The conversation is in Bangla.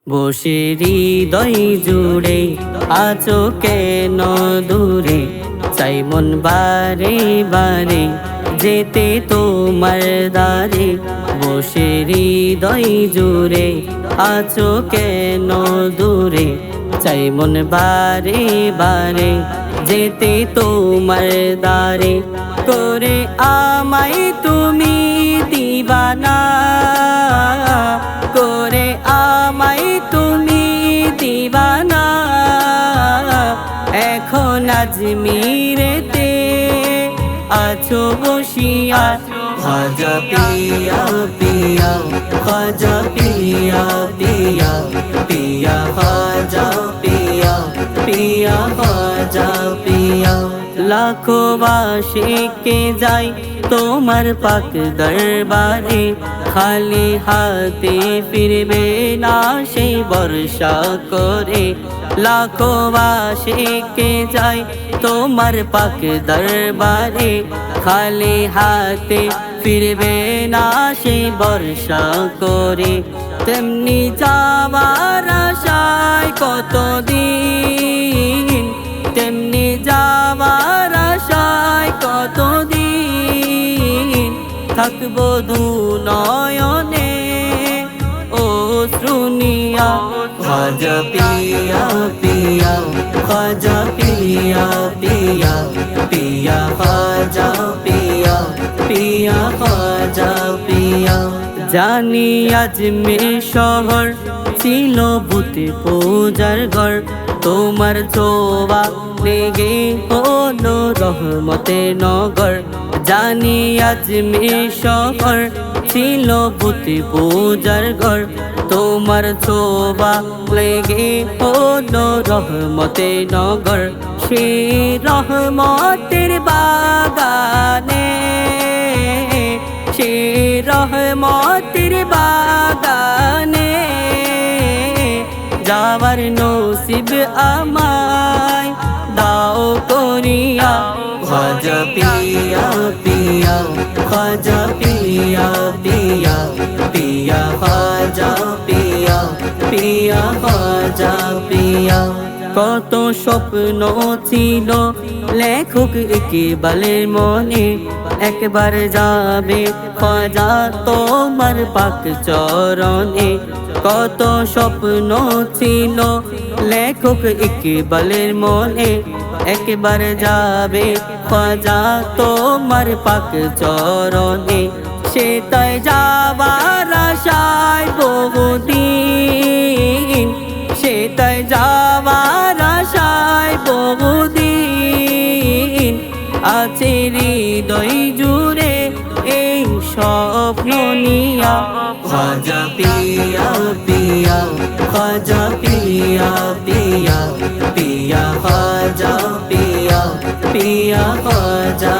বসে হৃদয় জুড়ে আছো কেন দূরে, চাই মন বারে বারে যেতে তোমার দ্বারে। বসে হৃদয় জুড়ে আছো কেন দূরে, চাই মন বারে বারে যেতে তোমার দ্বারে। করে আমায় তুমি দিবানা, করে আমায় তুমি দিবানা। এখন আজমিরেতে আছো বসিয়া, খাজা পিয়া পিয়া, খাজা পিয়া পিয়া, পিয়া খাজা পিয়া পিয়া, খাজা পিয়া। লাখো আশিকে যাই তোমার পাক দরবারে, খালি হাতে ফিরবে না সেই বর্ষা করে। লাখো আশিকে যাই তোমার পাক দরবারে, খালি হাতে ফিরবে না সেই বর্ষা করে। তেমনি যাওয়ার আশায় কতদিন, তেমনি যাওয়ার আশায় কতদিন থাকবো দু নয়নে অশ্রু নিয়া। খাজা পিয়া পিয়া, খাজা পিয়া পিয়া, পিয়া খাজা পিয়া পিয়া, খাজা পিয়া। জানি আজমির শহর ছিল ভূতে পূজার ঘর, তোমার ছোঁয়া লেগে হলো রহমতে নগর। জানি আজমির শহর ছিল ভূতে পূজার ঘর, তোমার ছোঁয়া লেগে হলো রহমতে নগর। সে রহমতের বাগানে, সে রহমতের বাগানে যাওয়ার নসিব আমায় দাও করিয়া। খাজা পিয়া পিয়া, খাজা পিয়া পিয়া, পিয়া খাজা পিয়া পিয়া, খাজা পিয়া। কত স্বপ্ন ছিল লেখক ইকবালের মনে, একবার যাবে খাজা তোমার পাক চরণে। কত স্বপ্ন ছিল লেখক ইকবালের মনে, একবার যাবে খাজা তোমার পাক চরণে। সে তাই যাবার আশায় বহুদিন, সে তাই যাবার আশায় বহুদিন আছে হৃদয় জুড়ে এই স্বপ্ন নিয়া। খাজা পিয়া পিয়া, খাজা পিয়া পিয়া, পিয়া খাজা পিয়া পিয়া, খাজা